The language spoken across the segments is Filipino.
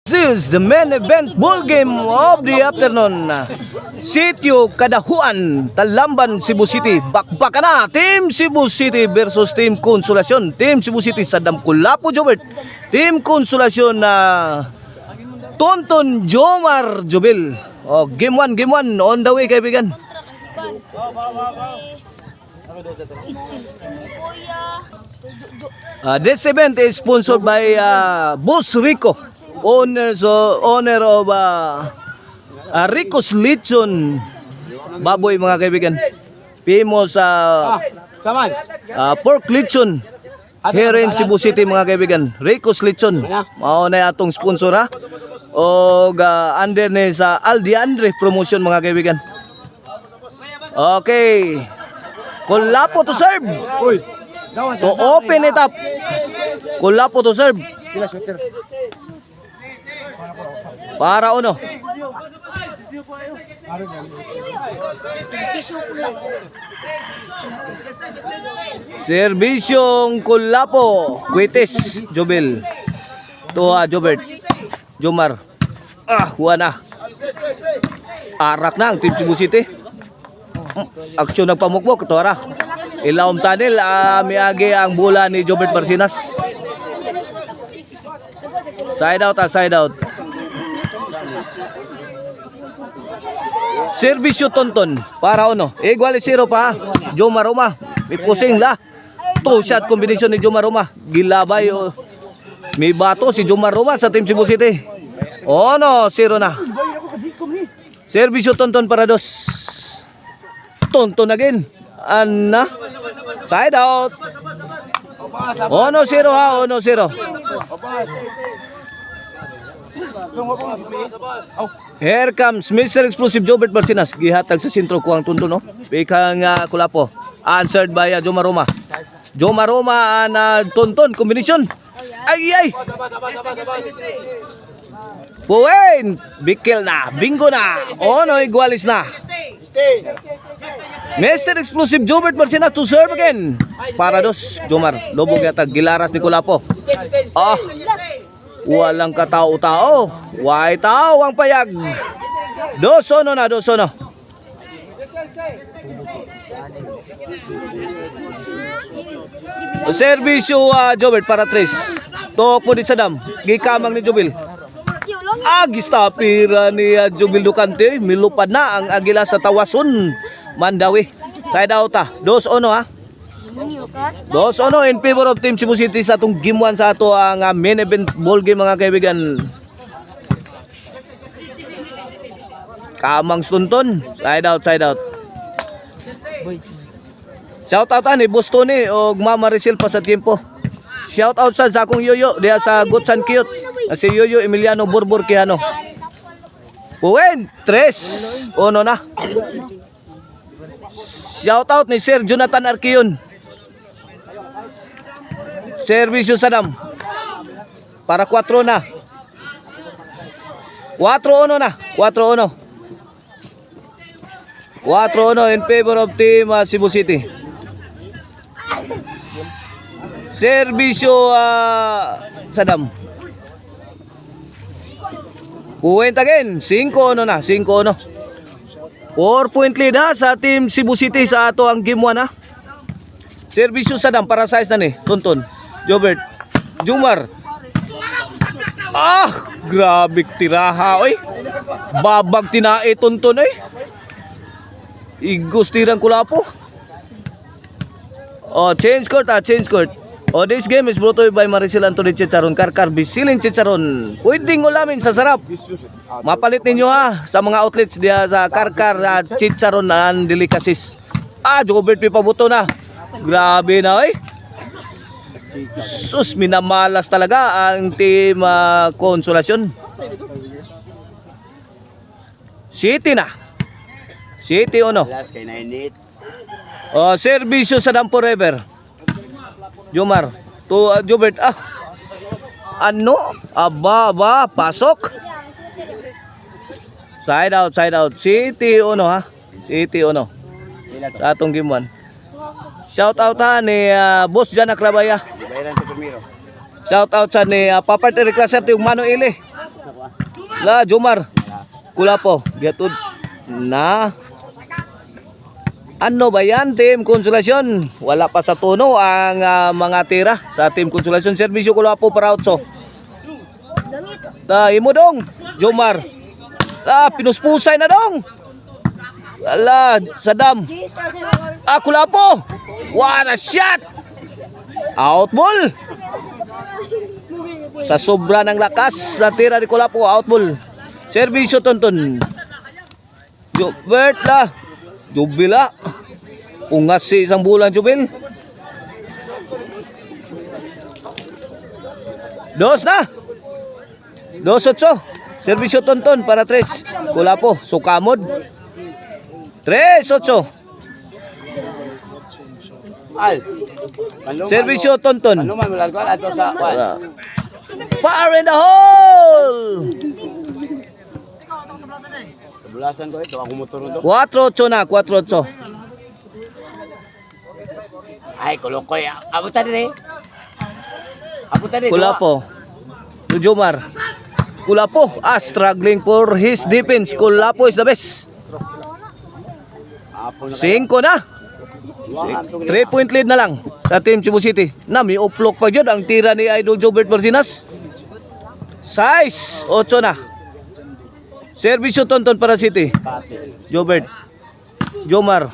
This is the main event ball game of the afternoon. Sitio Kadahuan, Talamban, Cebu City. Bakbakan na, Team Cebu City versus Team Consolacion. Team Cebu City, Saddam Kulapo Jobert. Team Consolacion na Tonton Jomar Jobil. Game 1 on the way, kaibigan. This event is sponsored by Boss Rico, owner of Rico's Lechon baboy, mga kaibigan. Famous pork lechon here in Cebu City, mga kaibigan. Rico's Lechon mao na atong sponsor, ha, o under ni sa Aldi Andre promotion, mga kaibigan. Okay, Kulapo to serve, to open it up. Kulapo to serve para uno. Serbisyong Kulapo, Quites Jobil to Jobert Jomar. Huwana arak na ang Team Cebu City. Aksyon nagpamukmok to ara. Ilawom tunnel, miagi ang bola ni Jobert Barcinas. Side out, side out. Servisyo Tonton para uno. Igual 0 pa. Jomar Roma. May pusing la. Two shot combination ni Jomar Roma. Gilabay. May bato si Jomar Roma sa Team Cebu City. No, 0 na. Servisyo Tonton para 2. Tonton again. Anna. Side out. 1-0 ha. 1-0. Here comes Mr. Explosive Jobert Barcinas. Gihatag sa sentro ko ang Tonton, no? Pikang Kulapo. Answered by Jomar Roma. Jomar Roma na Tonton combination. Ay. Puwen. Bikil na. Bingo na. No, igualis na. Mr. Explosive Jobert Barcinas to serve again. Para 2. Jomar. Lobog yatag. Gilaras ni Kulapo. Walang katao-tao. Why tao ang payag. 2-1 na. 2-1. Servisyo Jobert para 3. Tok mo di Saddam. Gikamang ni Jobil. Gistapira ni Jobil Ducante. Milupad na ang agila sa Tawason, Mandawi. Side out 2-1 ha. 2-1 in favor of Team Cebu City sa atong game 1 sa ato ang main event ball game, mga kaibigan. Kamang Tonton. Side out. Shout out ni Boss Tony o Mama Rizal pa sa tiempo. Shout out sa akong yoyo diya sa Gutsan Cute. Si Yoyo Emiliano Borbor Quijano. Puwen 3-1 na. Shout out ni Sir Jonathan Arquion. Servisyo Saddam para 4 na. 4-1 na. 4-1 in favor of Team Cebu City. Servisyo Saddam. Point again. 5-1 na. 5-1. 4-point lead ha sa Team Cebu City sa ato ang game 1 ha. Servisyo Saddam para size na ni Tonton Jobert Jomar. Grabe tiraha oy. Babag tinae Tonton oy. Igos tirang Kulapo. Change court. This game is brought to you by Maricel Anthony Chicharon, Karkar Bisilin Chicharon. Pwedeng ulamin sa sarap. Mapalit ninyo ha sa mga outlets diya sa Karkar Chicharon and Delicacies. Jobert pipabuto na. Grabe na oy. Sus, minamalas talaga ang Team Consolacion. City na. City 1. Servisyo sa Dam Forever. Jomar to Jobert. Pasok. Side out. City 1 ha. City 1 sa atong game 1. Shout out ha ni Boss Jan Akrabaya. Shout out sa ni Papart Eric Laserte ug Mano Ile. La Jomar. Kulapo. Giatud na. Ano ba yan, Team Konsolasyon? Wala pa sa tono ang mga tira sa Team Konsolasyon. Serbisyo Kulapo para Otso. Imo dong, Jomar. Pinuspusay na dong. Ala, Sadam. Kulapo. What a shot! Out ball. Sa sobra ng lakas sa tira ni Kulapo, out ball. Serbisyo Tonton. Jobert la. Jubila. Ungas si isang bulan, Jubil. Dos na. 2-8. Serbisyo Tonton para 3. Kulapo, Sukamod. 3-8. Serbisyo Tonton. Ano man mular ko ato sa Fire in the hole. Bulasan ko ito, ako motor ito. 4-8 na, 4-8. Ay, kulukoy. Abot tadi. Abot tadi. Kulapo. Jomar. Kulapo, struggling for his defense. Kulapo is the best. 5 na. 3-point lead na lang sa Team Cebu City. Na may uplok pa dyan ang tira ni Idol Jobert Marcinas. 6-8 na. Serbisyo Tonton para City. Jobert. Jomar.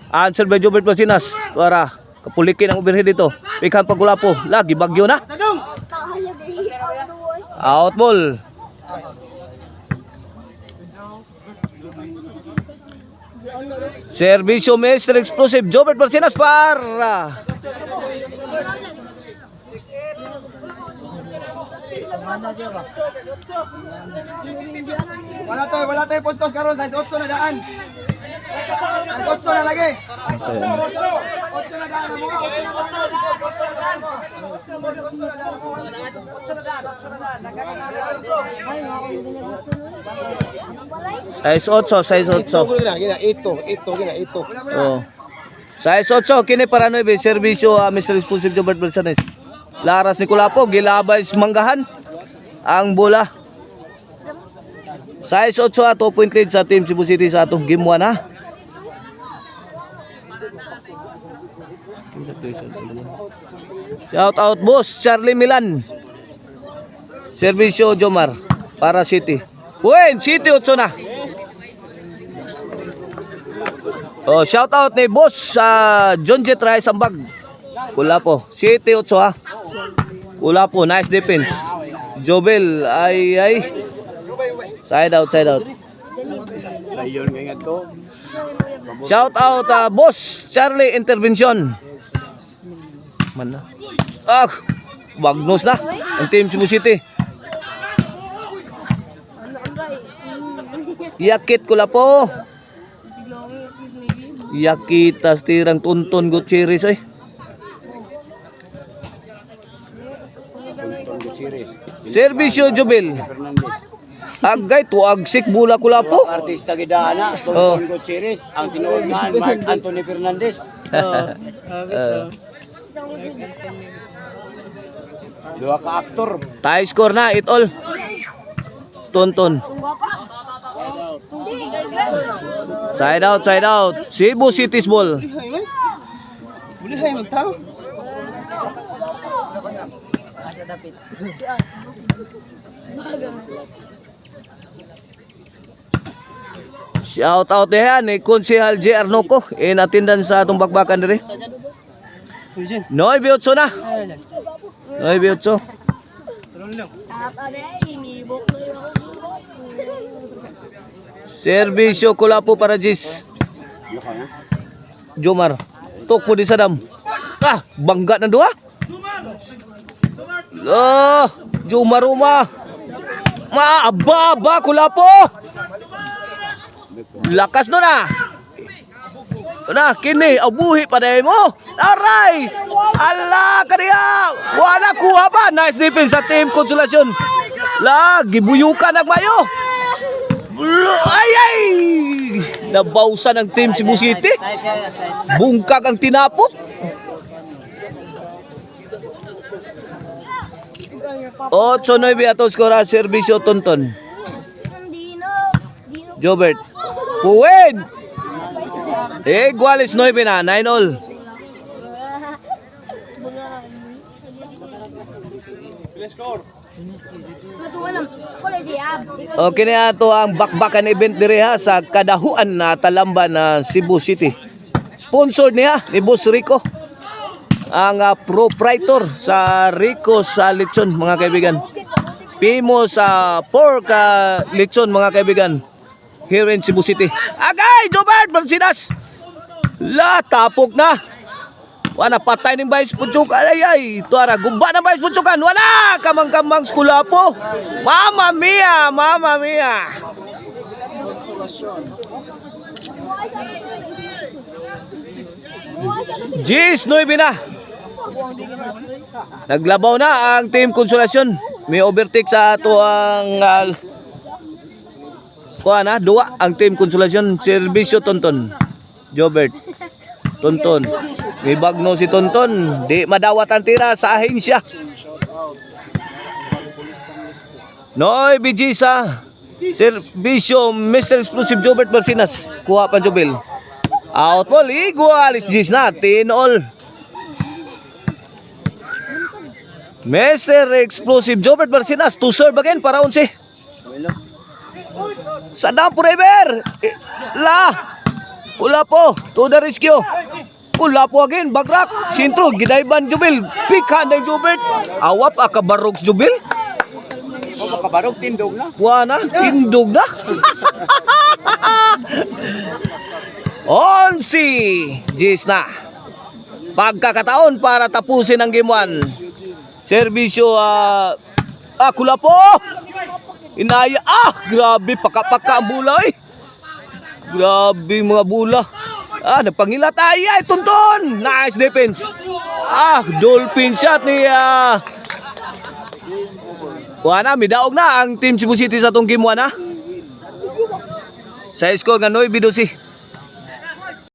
Answer by Jobert Marcinas. Para kapulikin ang overhead dito. Pikan pa Kulapo. Lagi bagyo na. Out ball. Serbisyo Mr. Explosive Jobert Marcinas para Wala tayo puntos karon sa 8 na daan. 8 na lagi. 8 na daan mo. 6-8. Oh. 6-8 kini para 9 serbisyo Mr. Explosive Jobert Marcinas. Laras ni Kulapo gilabay manggahan ang bola. 6-8 2-point lead sa Team Cebu City sa atong game 1 ha. Shout out boss Charlie Milan. Serbisyo Jomar para City. Win City 8 na. Oh, shout out ni boss John Jet Rice Ambag. Kulapo City 8 ha. Kulapo nice defense. Jobel ay side out. Ayun kay ngadto. Shout out boss Charlie Intervention. Man na. Bagnos na ang Team Cebu City. Yakit Kulapo. Yakitas tirang Tonton Gutierrez ay. Serbisyo Jobel. Agay tuagsik bula Kulapo. Artista gidana, Tonton Gutierrez, ang tinuod nga Mark Anthony Fernandez. Dua ka aktor. Tie score na, it all. Tonton. Side out. Cebu City's ball. Shout out diyan ni Konsehal J. Arnoco in attendance sa atong bakbakan diri. 9-8 na. 9-8. Serbisyo Kulapo para Jis. Jomar. Tok po di Sadam. Bangga na dua. Jomar Roma. Maababa Kulapo. Lakas no na. Kini abuhi pa day mo. Aray! Ala kaniya. Wala kuha pa. Nice defense sa Team Konsolasyon. Gibuyukan nagmayo. Ay! Nabausan ang Team Cebu City. Bungkag ang tinapok. 8-9 ato skora serbisyo Tonton. Jobert. Puwin! Igualis 9 na, 9-all. Okay na ato ang bakbakan event diri ha sa kadahuan na Talamban na Cebu City. Sponsor niya ni Boss Rico. Ang proprietor sa Rico sa Lechon mga kaibigan. Pimo sa pork lechon mga kaibigan. Here in Cebu City. Agay! Jobert! Marcinas! La! Tapok na! Wala patay ng Vice Putsukan. Ay! Tuara! Gumba ng Vice Putsukan! Wala! Kamang-kamang skulapo! Mama mia! Mama mia! Gis! 9 na! Naglabaw na ang Team Konsolasyon. May overtake sa ato ang duwa ang Team Konsolasyon. Serbisyo Tonton. Jobert. Tonton. May bagno si Tonton. Di madawat ang tira sa ahensya. Noy Bijisa. Serbisyo Mr. Explosive Jobert Marcinas. Kuha pa Jobel. Out ball. Igualis Gis na. 10-all. Mr. Explosive Jobert Marcinas to serve again para 11. Sadam forever. La. Kulapo to the rescue. Kulapo again bagrak. Sintro gidayban Jubil. Pikan na Jobert. Awap akabarog Jubil. Makabarog, tindog na. Buwana, tindog na. 11. Gis na. Pagkakataon para tapusin ang game 1. Serbisyo Kulapo. Inaya grabe paka-paka ang bula grabe mga bula. Nagpangila tayo Tonton. Nice defense. Dolphin shot ni Wala, midaog na ang Team Cebu City sa tong game 1 Sa score nga 9-12.